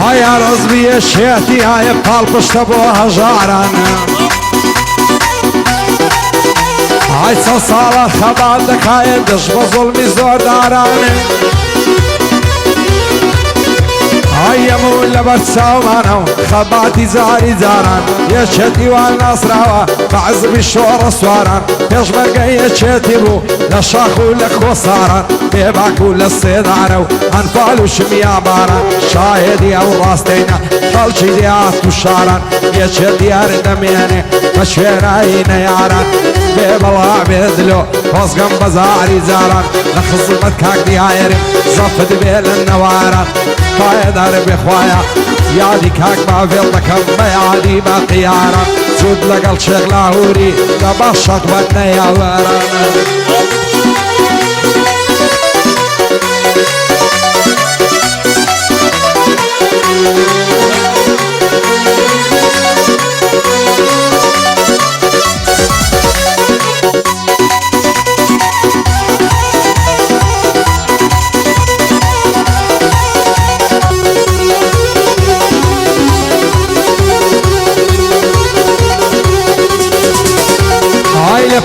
ئایا ڕزبیە شێتی ئایا پاڵپشتە بۆ هەژاران ئای چەند ساڵە خەبات دەکایە دژ بە زوڵمی زۆرداران ئای ئەموو لەبەر چاومانەوە خەباتی جاری جاران یەکێتی وان ناسراوە بە عزبی شۆڕە سواران پێشمەرگەی یەکێتی بوو لە شاخ و لە کۆساران بێباک و لە سێدارە و ئەنفال و شمیان باران شاهێدی ئەو ڕاستەینە خەڵکی دیات و شاران یەکێت دیار دەمێنێ بە شوێنایی نەیاران بێ بەڵا بێدلۆ خۆزگەم بەزاری جاران لە خزمەت کاک دیایەرم زەفت بێ لە نەواران پایەدارە بێخوایە یادی کاک باڤل دەکەم بە یادی باقیاران جود لەگەڵ شێخ لاهووری لە باش شەقبەت نەیاوەران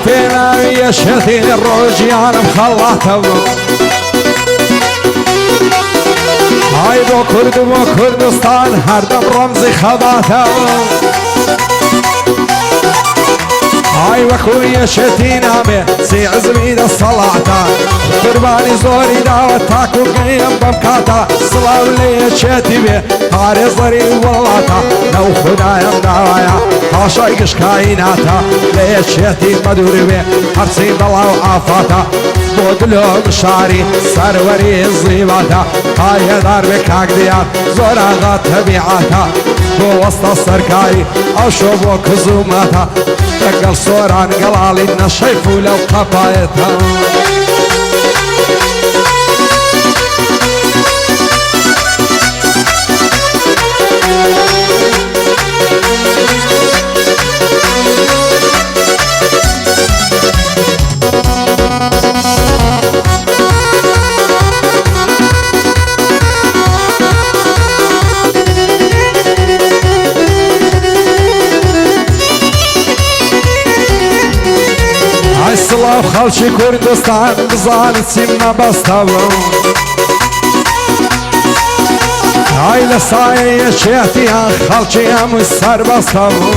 پێناوی یەشێتی ڕۆژیانم خەڵاتەوە ئای بۆ کورد و بۆ کوردستان هەردەم ڕەمزی خەباتەوە ئای وەکو یەشێتی نامێ سی عزمی دەسەڵاتە قوربانی زۆری داوە تاکو گەیم بەم کاتە سڵاو لە یەکێتی بێ پارێزەری وڵاتە لەو خودایم داوایە پاشای گشکایی ناتە لە یەکێتی مەدوور بێ هەرچی بەڵاو ئافاتە بۆ دلۆ مشاری سەروەری زیباتە پایەدار بێ کاک دیار زۆر ئاغا تەبیعاتە بۆ وەستە سەرکاری ئەو شۆ بۆ کزوماتە لەگەڵ سۆران گەڵاڵی نەشەیف و لەو قەپایەتە سڵاو خەڵکی کوردستان بزانت چیم نەبەستەوە ئای لە سایە یەکێتیان خەڵکی هەمووی سەربەستەوە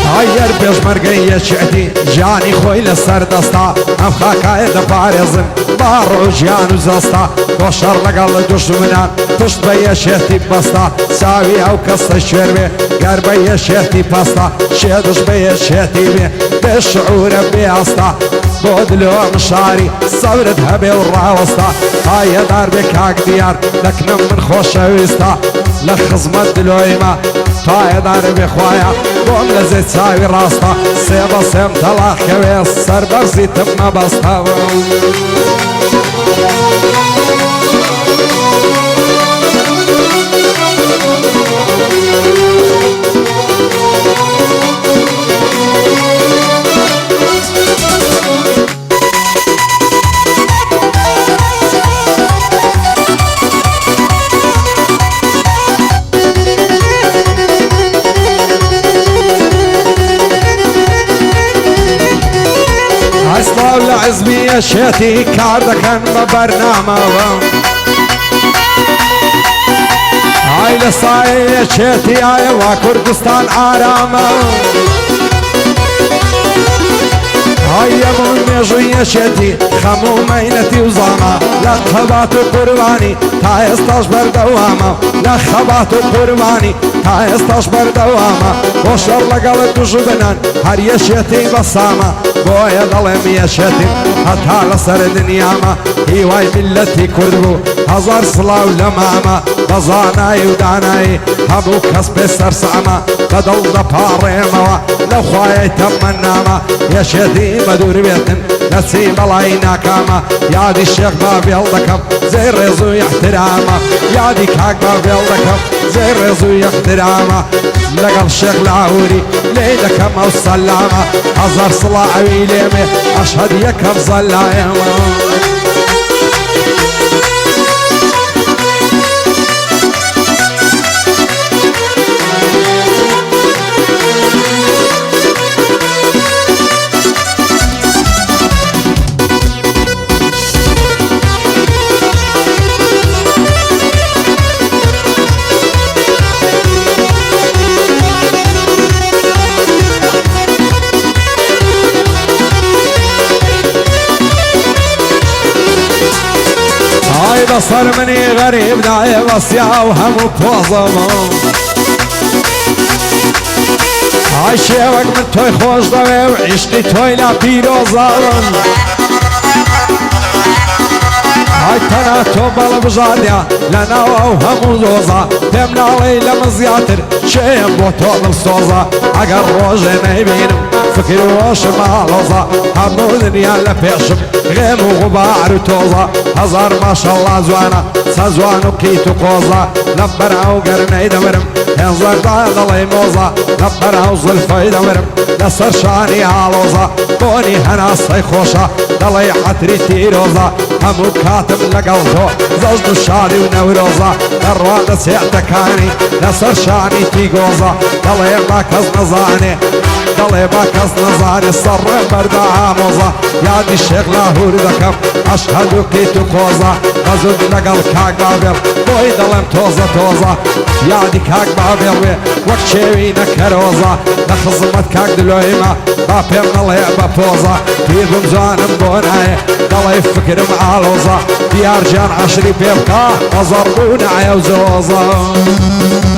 ئای یەر پێشمەرگەی یەکێتی ژیانی خۆی لەسەر دەستا ئەم خاکایە دەپارێزن با ڕۆژیان و زەستا بۆ شەڕ لەگەڵ دوژمنان پشت بە یەکێتی بەستا چاوی ئەو کەسە شوێر بێ گەر بە یەکێتی پەستا شێدش بە یەکێتی بێ بێ شعورە بێ ئەستا بۆ دلۆ مشاری سەورت هەبێ و ڕاوەستا پایەدار بێ کاک دیار دەکنم من خۆشەویستە لە خزمەت دلۆیمە پایەدارە بێ خوایە بۆم لە زێ چاوی ڕاستە سێ بە سێم تەلاقکەوێ سەربەرزی تم نەبەستەوە ئەسڵاو لە عزمی یەشێتی کار دەکەن بە بەرنامەوە ئای لە سایە یەکێتی ئایە وا کوردستان ئارامە ئای ئەموو مێژووی یەکێتی خەموو مەینەتی و زاما لە خەبات و قوربانی تا ئێستاش بەردەوامە لە خەبات و قوربانی تا ئێستاش بەردەوامە بۆ شەڕ لەگەڵ دوژمنان هەر یەکێتی بەسامە بۆیە دەڵێم یەکێتیم هەتا لەسەر دنیامە هیوای میلەتی کورد بوو هەزار سڵاو لە مامە بە زانایی و دانایی هەموو کەس بێ سەرسامە بەدڵ دەپاڕێمەوە لەو خوایەی تەمەنامە یەکێتی بەدوور بێتن لەچی بەڵای ناکامە یادی شێخ باڤل دەکەم زەی ڕێز و احترامە یادی کاک باڤل دەکەم زەی ڕێز و احترامە لەگەڵ شێخ لاهووری لێ دەکەم ئەو سەلامە هەزار سڵاوی لێمێ ئەشهەد یەکەم زەلایەمە لەسەر منی غەریب نایە بەسیا و هەموو پۆزم ئای شێوەک من تۆی خۆش دەوێ و عیشقی تۆی لا پیرۆزەڵم ئای تەنها تۆ بەڵە بژاردیا لە ناو ئەو هەموو دۆزە پێم ناڵێی لە من زیاتر شێم بۆ تۆڵم سۆزە ئەگەر ڕۆژێ نەیبینم فکر وەشم ئاڵۆزە هەموو دنیا لە پێشم غێم و غوبار و تۆزە هەزار ماشەڵڵا جوانە چەند جوان و کیت و قۆزە لە بەراو گەرنەی دەمرم هێنزەردا دەڵێی مۆزە لە بەراو زولفەی دەمرم لەسەر شانی ئاڵۆزە بۆنی هەناسەی خۆشە دەڵێی حەتری تیرۆزە هەموو کاتم لەگەڵ تۆ زەوج و شادی و نەورۆزە دەڕوانە چێتەکانی لەسەر شانی تیگۆزە دەڵێ با کەس نەزانێ دەڵێ با کەس نەزانێ سەڕێ بەردا ئامۆزە یادی شێخ لاهور دەکەم ئەشهەد و کیت و قۆزە بەزود لەگەڵ کاک باڤێڵ بۆی دەڵێم تۆزە تۆزە یادی کاک باڤێڵ وێ وەک شێوی نەکەرۆزە لە خزمەت کاک دلۆیمە با پێم نەڵێ بە پۆزە پیر بم جوانم بۆ نایە دەڵێ فکرم ئاڵۆزە دیار جان عەشری پێ بکە ئەزەڕ بوو نایە و زۆزە